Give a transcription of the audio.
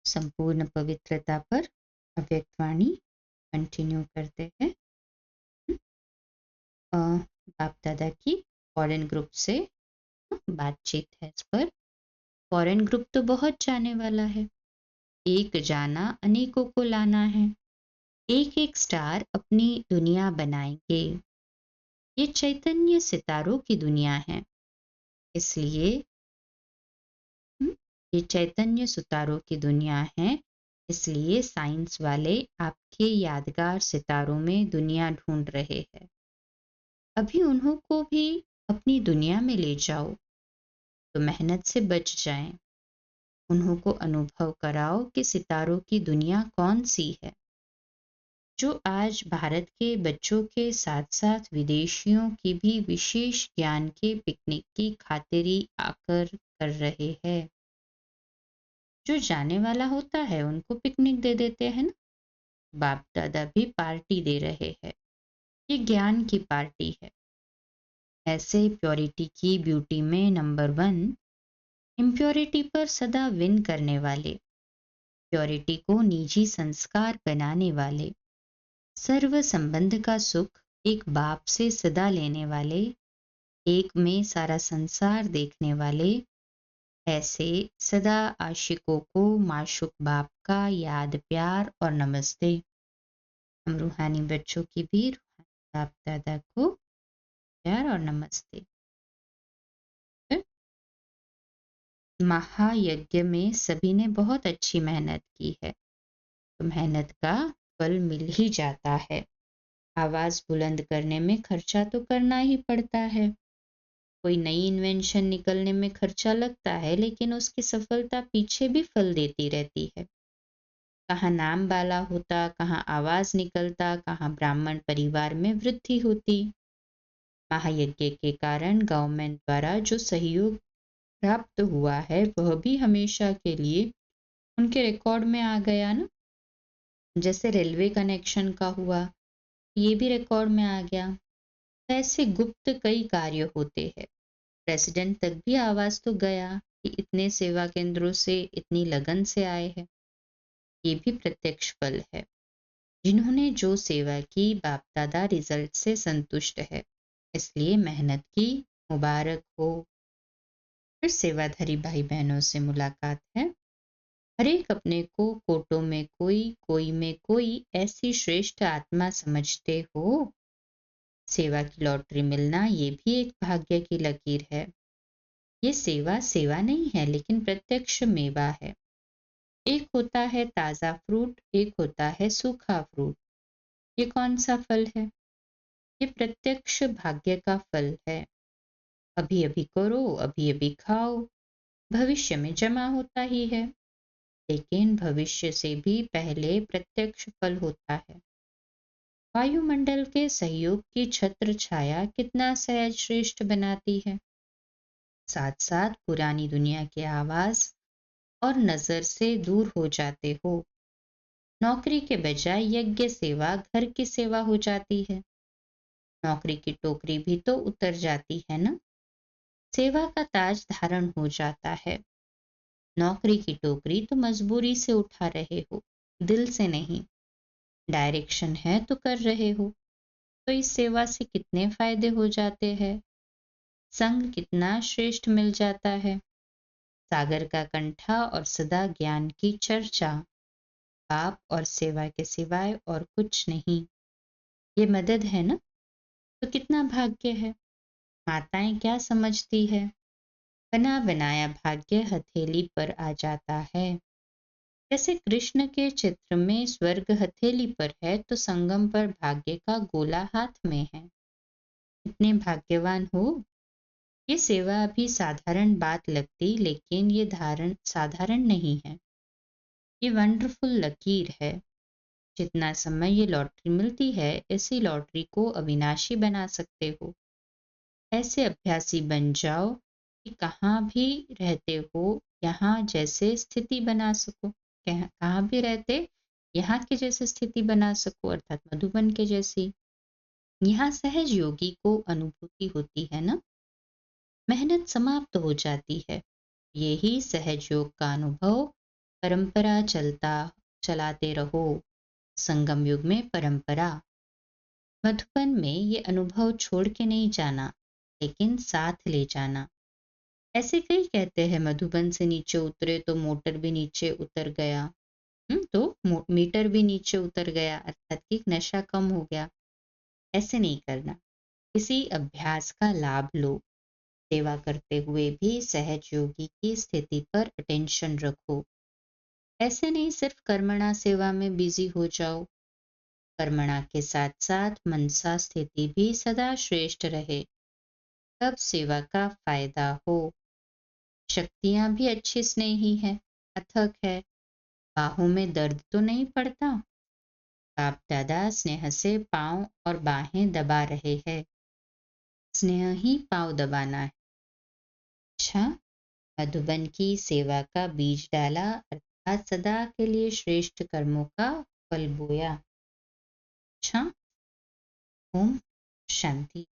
संपूर्ण पवित्रता पर अव्यक्तवाणी कंटिन्यू करते हैं। बाप दादा की फॉरेन ग्रुप से बातचीत है इस पर। फॉरेन ग्रुप तो बहुत जाने वाला है, एक जाना अनेकों को लाना है, एक एक स्टार अपनी दुनिया बनाएंगे। ये चैतन्य सितारों की दुनिया है, इसलिए ये चैतन्य सितारों की दुनिया है, इसलिए साइंस वाले आपके यादगार सितारों में दुनिया ढूंढ रहे हैं। अभी उन्हों को भी अपनी दुनिया में ले जाओ तो मेहनत से बच जाएं। उन्हों को अनुभव कराओ कि सितारों की दुनिया कौन सी है, जो आज भारत के बच्चों के साथ साथ विदेशियों की भी विशेष ज्ञान के पिकनिक की खातिरी आकर कर रहे हैं। जो जाने वाला होता है उनको पिकनिक दे देते हैं ना। बाप दादा भी पार्टी दे रहे हैं, ये ज्ञान की पार्टी है। ऐसे प्योरिटी की ब्यूटी में नंबर 1, इम्प्योरिटी पर सदा विन करने वाले, प्योरिटी को निजी संस्कार बनाने वाले, सर्व संबंध का सुख एक बाप से सदा लेने वाले, एक में सारा संसार देखने वाले, ऐसे सदा आशिकों को माशूक बाप का याद प्यार और नमस्ते। हम रूहानी बच्चों की भी रूहानी बाप दादा को प्यार और नमस्ते। महायज्ञ में सभी ने बहुत अच्छी मेहनत की है, तो मेहनत का फल मिल ही जाता है। आवाज बुलंद करने में खर्चा तो करना ही पड़ता है। कोई नई इन्वेंशन निकलने में खर्चा लगता है, लेकिन उसकी सफलता पीछे भी फल देती रहती है। कहाँ नाम बाला होता, कहाँ आवाज निकलता, कहाँ ब्राह्मण परिवार में वृद्धि होती। महायज्ञ के कारण गवर्नमेंट द्वारा जो सहयोग प्राप्त हुआ है वह भी हमेशा के लिए उनके रिकॉर्ड में आ गया ना। जैसे रेलवे कनेक्शन का हुआ, ये भी रिकॉर्ड में आ गया। ऐसे गुप्त कई कार्य होते हैं। प्रेसिडेंट तक भी आवाज तो गया कि इतने सेवा केंद्रों से इतनी लगन से आए हैं। ये भी प्रत्यक्ष फल है। जिन्होंने जो सेवा की, बाप दादा रिजल्ट से संतुष्ट है, इसलिए मेहनत की, मुबारक हो। फिर सेवाधारी भाई बहनों से मुलाकात है। हर एक अपने को कोटों में कोई, कोई में कोई ऐसी श्रेष्ठ आत्मा समझते हो। सेवा की लॉटरी मिलना ये भी एक भाग्य की लकीर है। ये सेवा सेवा नहीं है, लेकिन प्रत्यक्ष मेवा है। एक होता है ताजा फ्रूट, एक होता है सूखा फ्रूट। ये कौन सा फल है? ये प्रत्यक्ष भाग्य का फल है। अभी अभी करो, अभी अभी खाओ, भविष्य में जमा होता ही है। लेकिन भविष्य से भी पहले प्रत्यक्ष फल होता है। वायुमंडल के सहयोग की छत्र छाया कितना सहज श्रेष्ठ बनाती है। साथ साथ पुरानी दुनिया के आवाज और नजर से दूर हो जाते हो। नौकरी के बजाय यज्ञ सेवा घर की सेवा हो जाती है। नौकरी की टोकरी भी तो उतर जाती है ना। सेवा का ताज धारण हो जाता है। नौकरी की टोकरी तो मजबूरी से उठा रहे हो, दिल से नहीं। डायरेक्शन है तो कर रहे हो, तो इस सेवा से कितने फायदे हो जाते हैं। संग कितना श्रेष्ठ मिल जाता है। सागर का कंठा और सदा ज्ञान की चर्चा, पाप और सेवा के सिवाय और कुछ नहीं। ये मदद है ना, तो कितना भाग्य है। माताएं क्या समझती है, बना बनाया भाग्य हथेली पर आ जाता है। जैसे कृष्ण के चित्र में स्वर्ग हथेली पर है, तो संगम पर भाग्य का गोला हाथ में है। इतने भाग्यवान हो। ये सेवा अभी साधारण बात लगती, लेकिन ये धारण साधारण नहीं है। ये वंडरफुल लकीर है। जितना समय ये लॉटरी मिलती है, इसी लॉटरी को अविनाशी बना सकते हो। ऐसे अभ्यासी बन जाओ कि कहाँ भी रहते हो, यहाँ जैसे स्थिति बना सको। कहाँ भी रहते, यहाँ के जैसे स्थिति बना सको, अर्थात मधुबन के जैसी। यहाँ सहज योगी को अनुभूति होती है ना। मेहनत समाप्त हो जाती है। यही सहज योग का अनुभव परंपरा चलाते रहो। संगम युग में परंपरा। मधुबन में ये अनुभव छोड़ के नहीं जाना, लेकिन साथ ले जाना। ऐसे कई कहते हैं मधुबन से नीचे उतरे तो मोटर भी नीचे उतर गया। तो मीटर भी नीचे उतर गया, अर्थात कि नशा कम हो गया। ऐसे नहीं करना। किसी अभ्यास का लाभ लो। सेवा करते हुए भी सहज योगी की स्थिति पर अटेंशन रखो। ऐसे नहीं सिर्फ कर्मणा सेवा में बिजी हो जाओ। कर्मणा के साथ साथ मनसा स्थिति भी सदा श्रेष्ठ रहे, तब सेवा का फायदा हो। शक्तियां भी अच्छी स्नेही है, अथक है। बाहों में दर्द तो नहीं पड़ता। बाप दादा स्नेह से पांव और बाहें दबा रहे हैं। स्नेह ही पांव दबाना है। अच्छा, मधुबन की सेवा का बीज डाला, अर्थात सदा के लिए श्रेष्ठ कर्मों का फल बोया। अच्छा, ओम शांति।